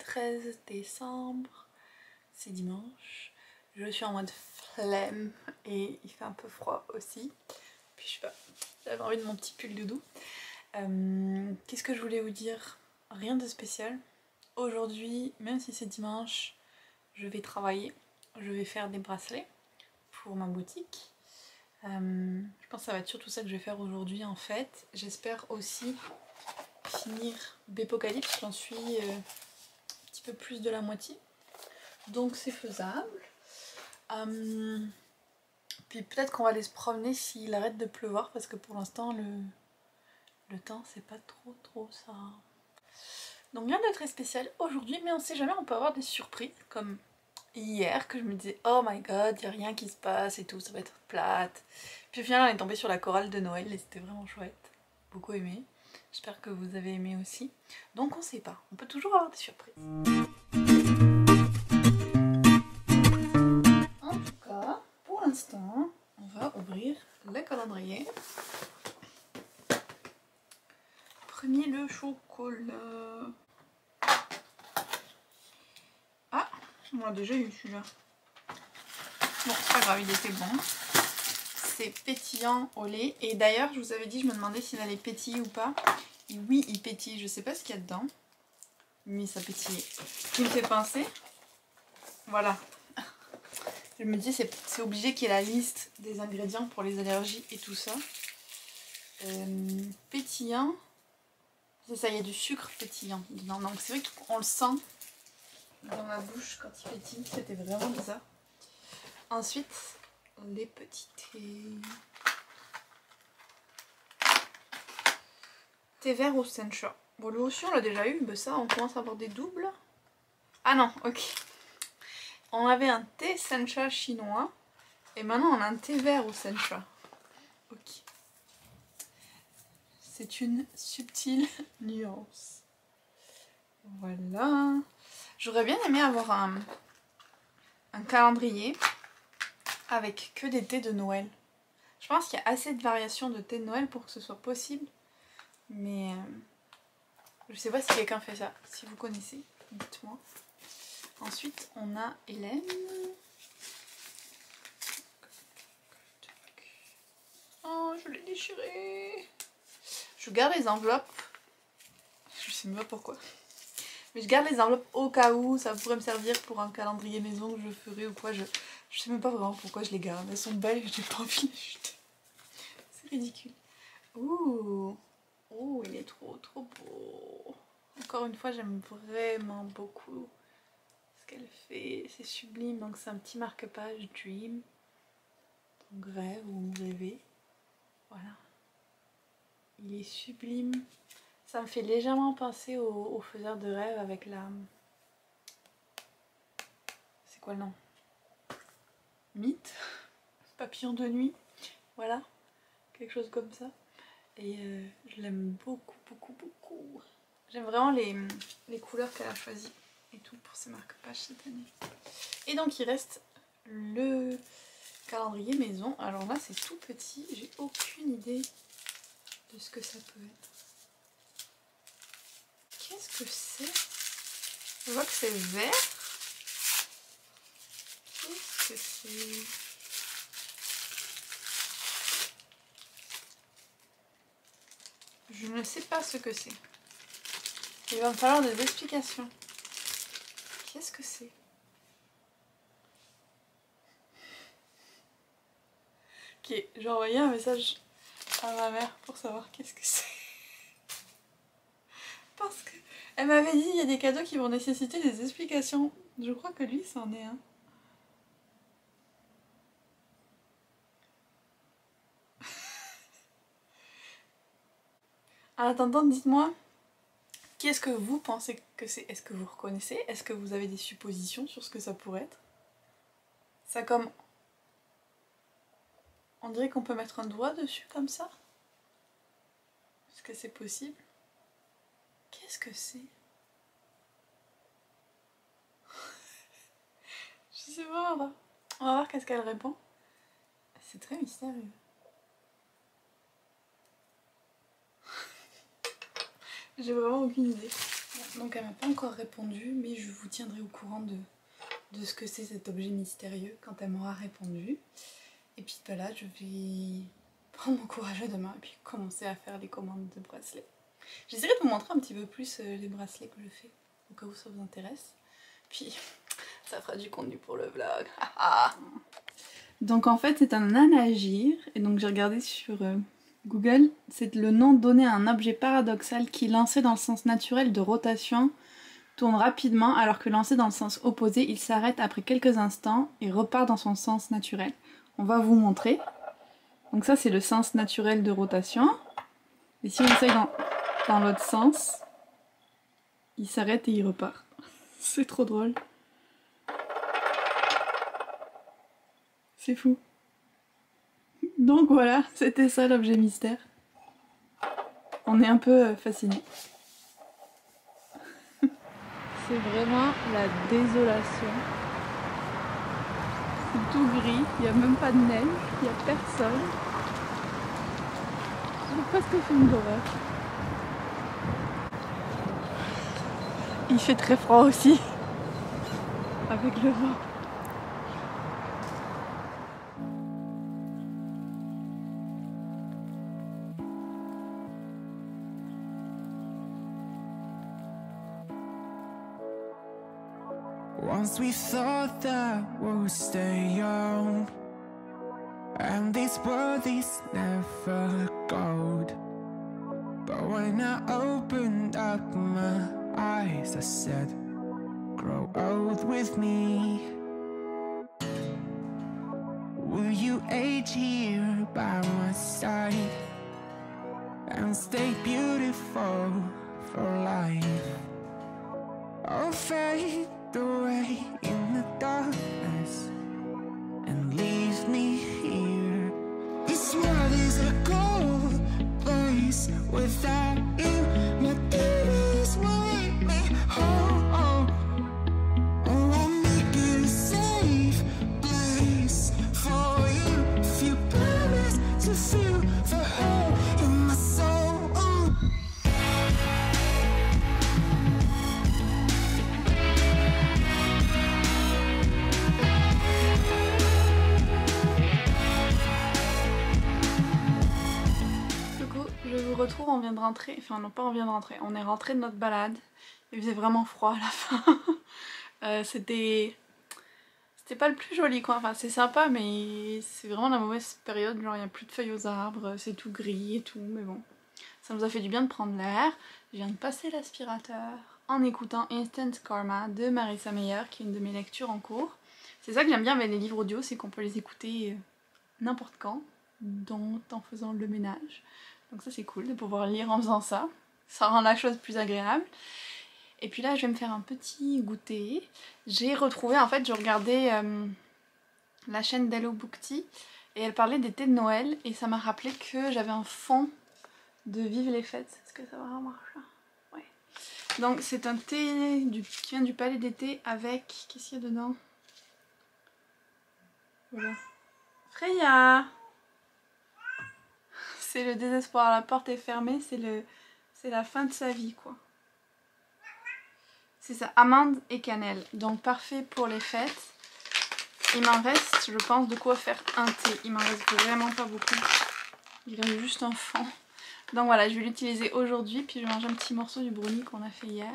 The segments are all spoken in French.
13 décembre, c'est dimanche. Je suis en mode flemme et il fait un peu froid aussi. Puis je sais pas, j'avais envie de mon petit pull doudou. Qu'est-ce que je voulais vous dire? Rien de spécial. Aujourd'hui, même si c'est dimanche, je vais travailler. Je vais faire des bracelets pour ma boutique. Je pense que ça va être surtout ça que je vais faire aujourd'hui en fait. J'espère aussi finir Bepocalypse, j'en suis un petit peu plus de la moitié. Donc c'est faisable. Puis peut-être qu'on va aller se promener s'il arrête de pleuvoir parce que pour l'instant le temps c'est pas trop ça. Donc rien de très spécial aujourd'hui, mais on sait jamais, on peut avoir des surprises comme hier que je me disais oh my god, il n'y a rien qui se passe et tout, ça va être plate. Puis au final on est tombé sur la chorale de Noël et c'était vraiment chouette, beaucoup aimé. J'espère que vous avez aimé aussi. Donc on sait pas, on peut toujours avoir des surprises. En tout cas, pour l'instant, on va ouvrir le calendrier. Premier le chocolat. Ah, on l'a déjà eu celui-là. Bon, c'est pas grave, il était bon. C'est pétillant au lait. Et d'ailleurs, je vous avais dit, je me demandais s'il allait pétiller ou pas. Et oui, il pétille. Je sais pas ce qu'il y a dedans. Mais ça pétille. Ce qui me fait penser. Voilà. Je me dis, c'est obligé qu'il y ait la liste des ingrédients pour les allergies et tout ça. Pétillant. C'est ça, il y a du sucre pétillant dedans. Donc c'est vrai qu'on le sent dans ma bouche quand il pétille. C'était vraiment bizarre. Ensuite, les petits thés. Thé vert au sencha. Bon, le aussi on l'a déjà eu, mais ça on commence à avoir des doubles. Ah non, ok. On avait un thé sencha chinois et maintenant on a un thé vert au sencha. Ok. C'est une subtile nuance. Voilà. J'aurais bien aimé avoir un calendrier avec que des thés de Noël. Je pense qu'il y a assez de variations de thé de Noël pour que ce soit possible. Mais je sais pas si quelqu'un fait ça. Si vous connaissez, dites-moi. Ensuite, on a Hélène. Oh, je l'ai déchiré. Je garde les enveloppes. Je sais même pas pourquoi. Mais je garde les enveloppes au cas où ça pourrait me servir pour un calendrier maison que je ferai ou quoi. Je sais même pas vraiment pourquoi je les garde. Elles sont belles et j'ai pas envie de les jeter. C'est ridicule. Ouh. Oh, il est trop beau. Encore une fois, j'aime vraiment beaucoup ce qu'elle fait. C'est sublime. Donc c'est un petit marque-page Dream. Donc rêve ou rêver. Voilà. Il est sublime. Ça me fait légèrement penser au faiseur de rêve avec la... C'est quoi le nom? Mythe. Papillon de nuit. Voilà. Quelque chose comme ça. Et je l'aime beaucoup. J'aime vraiment les couleurs qu'elle a choisies et tout pour ses marque-pages cette année. Et donc il reste le calendrier maison. Alors là c'est tout petit, j'ai aucune idée de ce que ça peut être. Qu'est-ce que c'est? Je vois que c'est vert. Qu'est-ce que c'est? Je ne sais pas ce que c'est. Il va me falloir des explications. Qu'est-ce que c'est? Ok, j'ai envoyé un message à ma mère pour savoir qu'est-ce que c'est. Parce que elle m'avait dit il y a des cadeaux qui vont nécessiter des explications. Je crois que lui c'en est un. En attendant, dites-moi, qu'est-ce que vous pensez que c'est? Est-ce que vous reconnaissez? Est-ce que vous avez des suppositions sur ce que ça pourrait être? Ça comme... On dirait qu'on peut mettre un doigt dessus comme ça? Est-ce que c'est possible? Qu'est-ce que c'est? Je sais pas, on va voir qu'est-ce qu'elle répond. C'est très mystérieux. J'ai vraiment aucune idée. Donc elle m'a pas encore répondu, mais je vous tiendrai au courant de ce que c'est cet objet mystérieux quand elle m'aura répondu. Et puis bah là je vais prendre mon courage à deux mains et puis commencer à faire les commandes de bracelets. J'essaierai de vous montrer un petit peu plus les bracelets que je fais, au cas où ça vous intéresse. Puis ça fera du contenu pour le vlog. Donc en fait c'est un anagir, et donc j'ai regardé sur Google, c'est le nom donné à un objet paradoxal qui, lancé dans le sens naturel de rotation, tourne rapidement, alors que lancé dans le sens opposé, il s'arrête après quelques instants et repart dans son sens naturel. On va vous montrer. Donc ça c'est le sens naturel de rotation. Et si on essaye dans l'autre sens, il s'arrête et il repart. C'est trop drôle. C'est fou. Donc voilà, c'était ça l'objet mystère. On est un peu fascinés. C'est vraiment la désolation. C'est tout gris, il n'y a même pas de neige, il n'y a personne. C'est presque un film d'horreur. Il fait très froid aussi, avec le vent. Once we thought that we'll stay young, and this world is never gold. But when I opened up my eyes, I said, grow old with me. Will you age here by my side and stay beautiful for life? I'll fade away in the darkness and leave me here. This world is a cold place without you. My demons will lead me home. Oh, I'll make it a safe place for you if you promise to feel the hole in my soul. Retrouve, on vient de rentrer, enfin non pas on vient de rentrer, on est rentré de notre balade, il faisait vraiment froid à la fin. C'était pas le plus joli quoi, enfin c'est sympa mais c'est vraiment la mauvaise période, genre il n'y a plus de feuilles aux arbres, c'est tout gris et tout, mais bon, ça nous a fait du bien de prendre l'air. Je viens de passer l'aspirateur en écoutant Instant Karma de Marissa Meyer, qui est une de mes lectures en cours. C'est ça que j'aime bien avec les livres audio, c'est qu'on peut les écouter n'importe quand, dont en faisant le ménage. Donc ça c'est cool de pouvoir lire en faisant ça, ça rend la chose plus agréable. Et puis là je vais me faire un petit goûter. J'ai retrouvé, en fait je regardais la chaîne d'Hello Book Tea et elle parlait des thés de Noël et ça m'a rappelé que j'avais un fond de Vive les fêtes. Est-ce que ça va marcher? Ouais. Donc c'est un thé qui vient du Palais d'été avec... Qu'est-ce qu'il y a dedans? Voilà. Freya! C'est le désespoir, la porte est fermée, c'est la fin de sa vie quoi. C'est ça, amande et cannelle, donc parfait pour les fêtes. Il m'en reste, je pense, de quoi faire un thé, il m'en reste vraiment pas beaucoup. Il reste juste un fond. Donc voilà, je vais l'utiliser aujourd'hui, puis je vais manger un petit morceau du brownie qu'on a fait hier.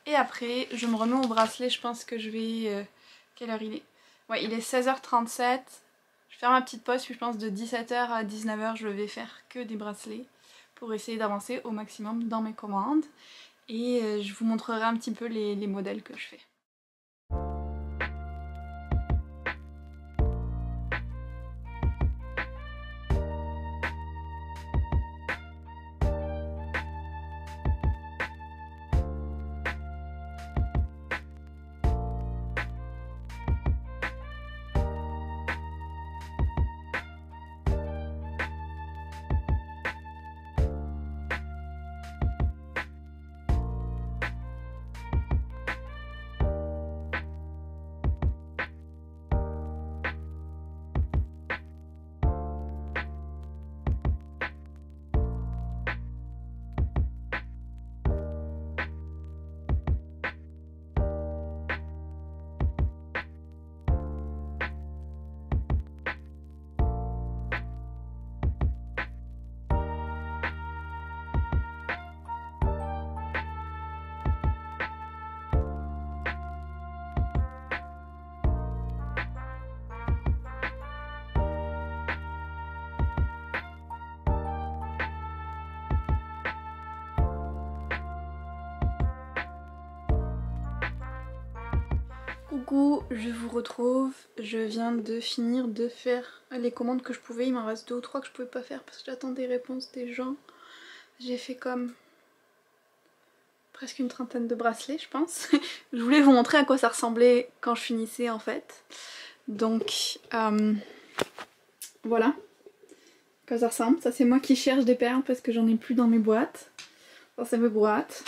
Et après, je me remets au bracelet, je pense que je vais... quelle heure il est? Ouais, il est 16h37. Je vais faire ma petite pause, puis je pense de 17h à 19h je vais faire que des bracelets pour essayer d'avancer au maximum dans mes commandes. Et je vous montrerai un petit peu les modèles que je fais. Coucou, je vous retrouve. Je viens de finir de faire les commandes que je pouvais. Il m'en reste 2 ou 3 que je pouvais pas faire parce que j'attends des réponses des gens. J'ai fait comme presque une trentaine de bracelets, je pense. Je voulais vous montrer à quoi ça ressemblait quand je finissais en fait. Donc voilà à quoi ça ressemble. Ça c'est moi qui cherche des perles parce que j'en ai plus dans mes boîtes. Ça c'est mes boîtes.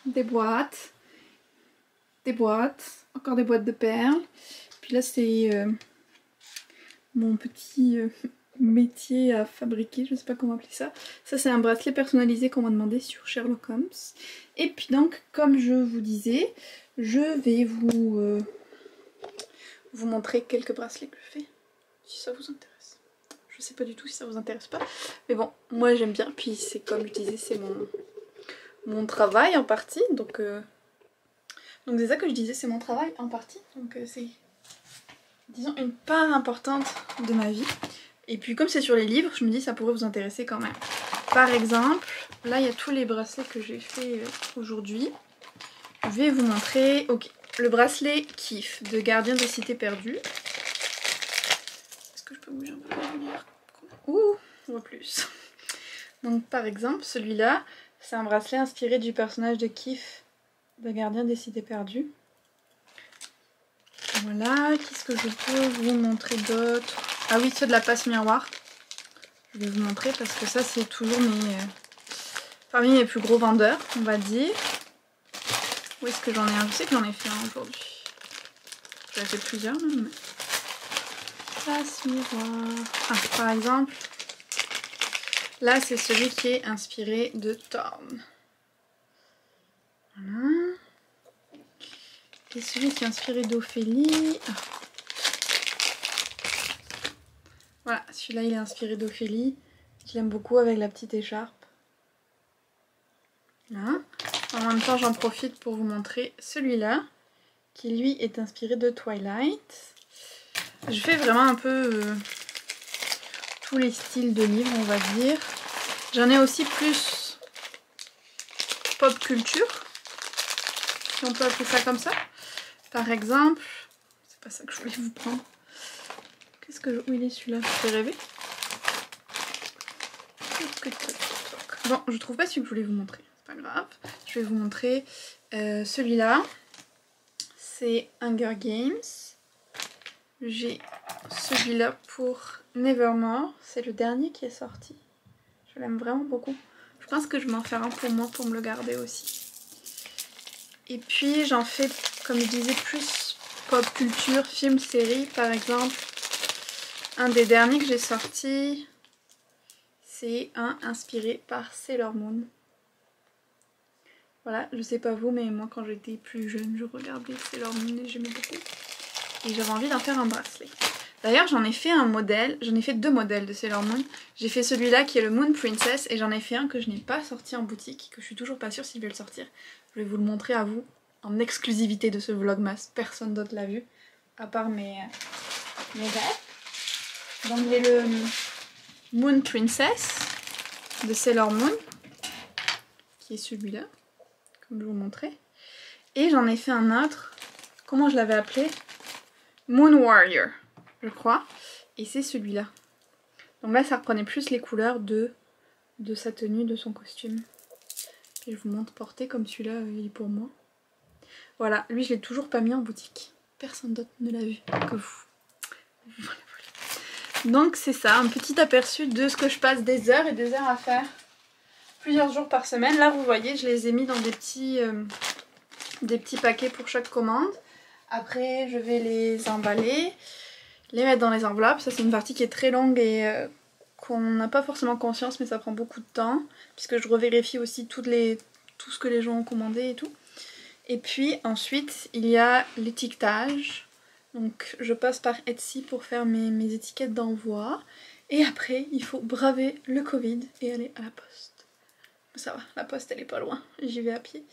Des boîtes. Des boîtes. Encore des boîtes de perles. Puis là c'est mon petit métier à fabriquer, je sais pas comment appeler ça. Ça c'est un bracelet personnalisé qu'on m'a demandé sur Sherlock Holmes. Et puis donc comme je vous disais, je vais vous montrer quelques bracelets que je fais, si ça vous intéresse. Je sais pas du tout si ça vous intéresse pas, mais bon, moi j'aime bien, puis c'est comme je disais, c'est mon travail en partie, donc c'est ça que je disais, c'est mon travail en partie, donc c'est, disons, une part importante de ma vie. Et puis comme c'est sur les livres, je me dis ça pourrait vous intéresser quand même. Par exemple, là il y a tous les bracelets que j'ai fait aujourd'hui. Je vais vous montrer, ok, le bracelet Kif de Gardien des Cités Perdues. Est-ce que je peux bouger un peu la lumière? Ouh, on voit plus. Donc par exemple, celui-là, c'est un bracelet inspiré du personnage de Kif de Gardien des Cités Perdues. Voilà, qu'est-ce que je peux vous montrer d'autre? Ah oui, ceux de la passe miroir. Je vais vous montrer parce que ça c'est toujours parmi mes plus gros vendeurs, on va dire. Où est-ce que j'en ai un? Je sais que j'en ai fait un aujourd'hui. J'en ai fait plusieurs même. Passe miroir. Ah, par exemple, là c'est celui qui est inspiré de Thorn. Voilà. Et celui qui est inspiré d'Ophélie. Ah. Voilà, celui-là il est inspiré d'Ophélie. Je l'aime beaucoup avec la petite écharpe. Là. En même temps j'en profite pour vous montrer celui-là, qui lui est inspiré de Twilight. Je fais vraiment un peu tous les styles de livres, on va dire. J'en ai aussi plus pop culture, si on peut appeler ça comme ça. Par exemple, c'est pas ça que je voulais vous prendre. Qu'est-ce que où il est celui-là? Je fais rêver. Bon, je trouve pas celui que je voulais vous montrer. C'est pas grave. Je vais vous montrer celui-là. C'est Hunger Games. J'ai celui-là pour Nevermore. C'est le dernier qui est sorti. Je l'aime vraiment beaucoup. Je pense que je vais m'en faire un pour moi pour me le garder aussi. Et puis j'en fais, comme je disais, plus pop culture, film, série. Par exemple, un des derniers que j'ai sorti, c'est un inspiré par Sailor Moon. Voilà, je sais pas vous, mais moi quand j'étais plus jeune, je regardais Sailor Moon et j'aimais beaucoup. Et j'avais envie d'en faire un bracelet. D'ailleurs j'en ai fait un modèle, j'en ai fait 2 modèles de Sailor Moon. J'ai fait celui-là qui est le Moon Princess et j'en ai fait un que je n'ai pas sorti en boutique, que je suis toujours pas sûre si je vais le sortir. Je vais vous le montrer à vous, en exclusivité de ce vlogmas, personne d'autre l'a vu, à part mes rêves. Donc j'ai le Moon Princess de Sailor Moon, qui est celui-là, comme je vous montrais. Et j'en ai fait un autre, comment je l'avais appelé? Moon Warrior, je crois. Et c'est celui-là. Donc là, ça reprenait plus les couleurs de sa tenue, de son costume. Et je vous montre porté comme celui-là, il est pour moi. Voilà, lui, je l'ai toujours pas mis en boutique. Personne d'autre ne l'a vu que vous. Voilà, voilà. Donc c'est ça, un petit aperçu de ce que je passe des heures et des heures à faire. Plusieurs jours par semaine. Là, vous voyez, je les ai mis dans des petits paquets pour chaque commande. Après, je vais les emballer, les mettre dans les enveloppes. Ça, c'est une partie qui est très longue et qu'on n'a pas forcément conscience, mais ça prend beaucoup de temps. Puisque je revérifie aussi tout ce que les gens ont commandé et tout. Et puis ensuite, il y a l'étiquetage. Donc, je passe par Etsy pour faire mes étiquettes d'envoi. Et après, il faut braver le Covid et aller à la poste. Ça va, la poste, elle est pas loin. J'y vais à pied.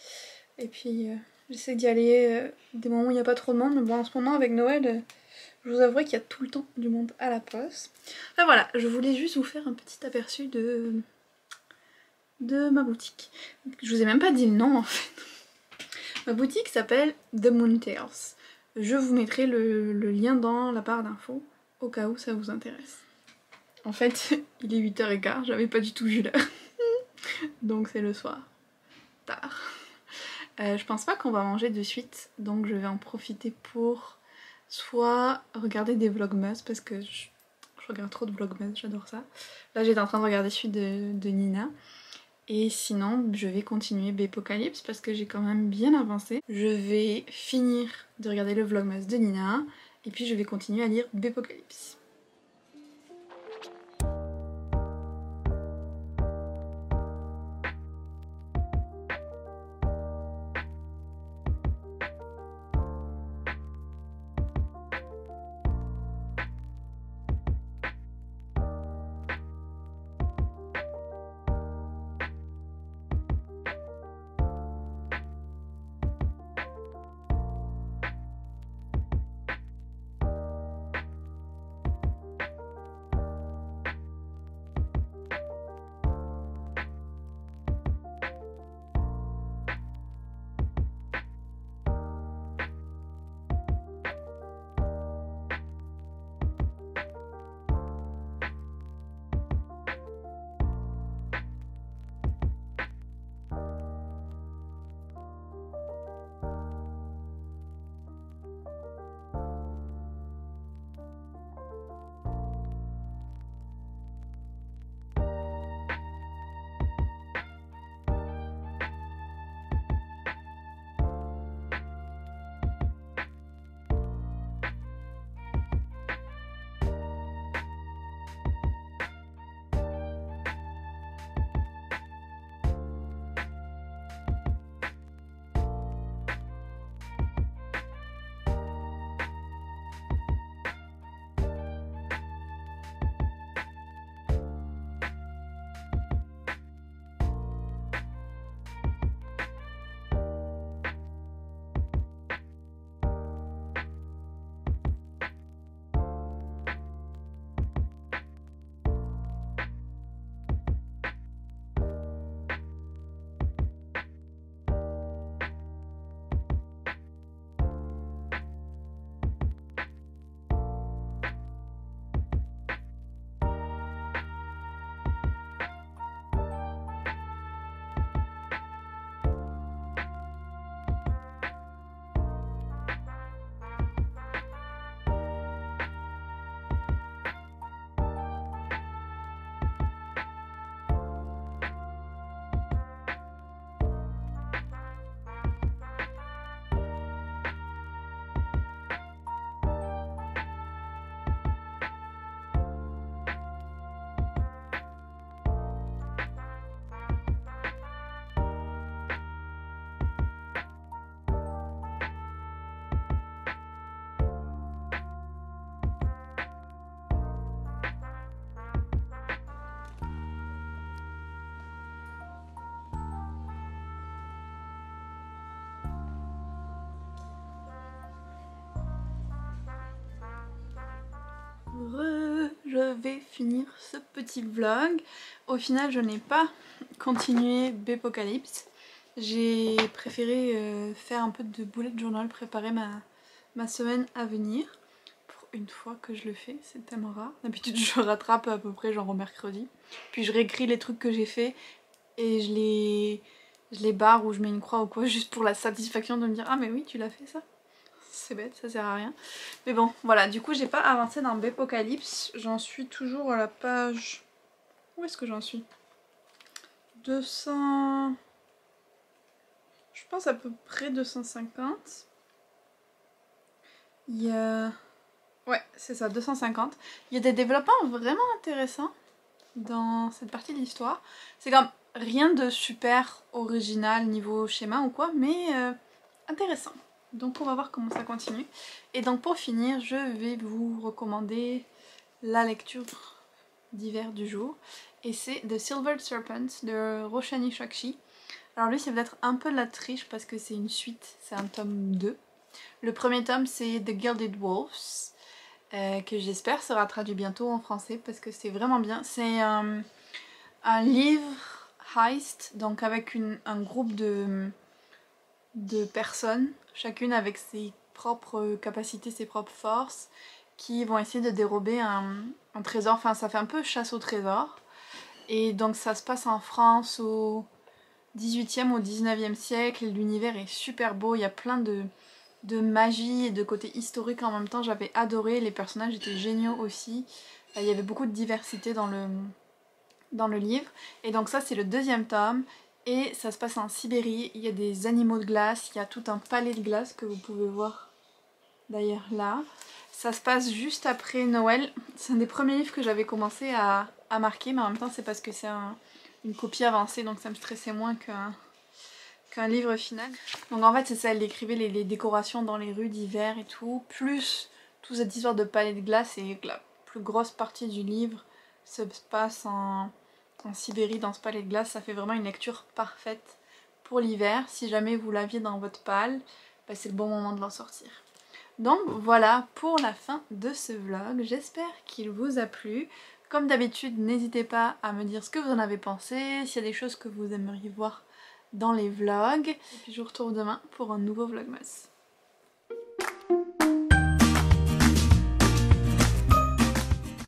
Et puis... j'essaie d'y aller des moments où il n'y a pas trop de monde, mais bon en ce moment avec Noël, je vous avouerai qu'il y a tout le temps du monde à la poste. Enfin voilà, je voulais juste vous faire un petit aperçu de ma boutique. Je vous ai même pas dit le nom en fait. Ma boutique s'appelle The Moon Tales. Je vous mettrai le lien dans la barre d'infos au cas où ça vous intéresse. En fait, il est 8h15, j'avais pas du tout vu l'heure. Donc c'est le soir. Tard. Je pense pas qu'on va manger de suite, donc je vais en profiter pour soit regarder des vlogmas parce que je regarde trop de vlogmas, j'adore ça. Là j'étais en train de regarder celui de Nina. Et sinon, je vais continuer Bépocalypse parce que j'ai quand même bien avancé. Je vais finir de regarder le vlogmas de Nina et puis je vais continuer à lire Bépocalypse. Je vais finir ce petit vlog. Au final, je n'ai pas continué Bépocalypse. J'ai préféré faire un peu de bullet journal, préparer ma semaine à venir. Pour une fois que je le fais, c'est tellement rare. D'habitude, je rattrape à peu près genre au mercredi. Puis je réécris les trucs que j'ai fait et je les barre ou je mets une croix ou quoi, juste pour la satisfaction de me dire « Ah mais oui, tu l'as fait ça ?» C'est bête, ça sert à rien. Mais bon, voilà, du coup j'ai pas avancé dans Bépocalypse. J'en suis toujours à la page... Où est-ce que j'en suis? 200... Je pense à peu près 250. Il y a... Ouais, c'est ça, 250. Il y a des développements vraiment intéressants dans cette partie de l'histoire. C'est comme rien de super original niveau schéma ou quoi, mais intéressant. Donc on va voir comment ça continue. Et donc pour finir, je vais vous recommander la lecture d'hiver du jour. Et c'est The Silver Serpent de Roshani Chokshi. Alors lui c'est peut-être un peu de la triche parce que c'est une suite, c'est un tome 2. Le premier tome c'est The Gilded Wolves, que j'espère sera traduit bientôt en français parce que c'est vraiment bien. C'est un livre heist, donc avec un groupe de de personnes, chacune avec ses propres capacités, ses propres forces, qui vont essayer de dérober un trésor. Enfin, ça fait un peu chasse au trésor. Et donc ça se passe en France au 18e, au 19e siècle. L'univers est super beau, il y a plein de magie et de côté historique en même temps. J'avais adoré, les personnages étaient géniaux aussi. Il y avait beaucoup de diversité dans le livre. Et donc ça c'est le 2e tome. Et ça se passe en Sibérie, il y a des animaux de glace, il y a tout un palais de glace que vous pouvez voir d'ailleurs là. Ça se passe juste après Noël. C'est un des premiers livres que j'avais commencé à marquer, mais en même temps c'est parce que c'est une copie avancée, donc ça me stressait moins qu'un livre final. Donc en fait c'est ça, elle décrivait les décorations dans les rues d'hiver et tout, plus toute cette histoire de palais de glace, et la plus grosse partie du livre se passe en Sibérie dans ce palais de glace. Ça fait vraiment une lecture parfaite pour l'hiver. Si jamais vous l'aviez dans votre palle, bah c'est le bon moment de l'en sortir. Donc voilà pour la fin de ce vlog, j'espère qu'il vous a plu. Comme d'habitude, n'hésitez pas à me dire ce que vous en avez pensé, s'il y a des choses que vous aimeriez voir dans les vlogs. Et puis je vous retrouve demain pour un nouveau vlogmas.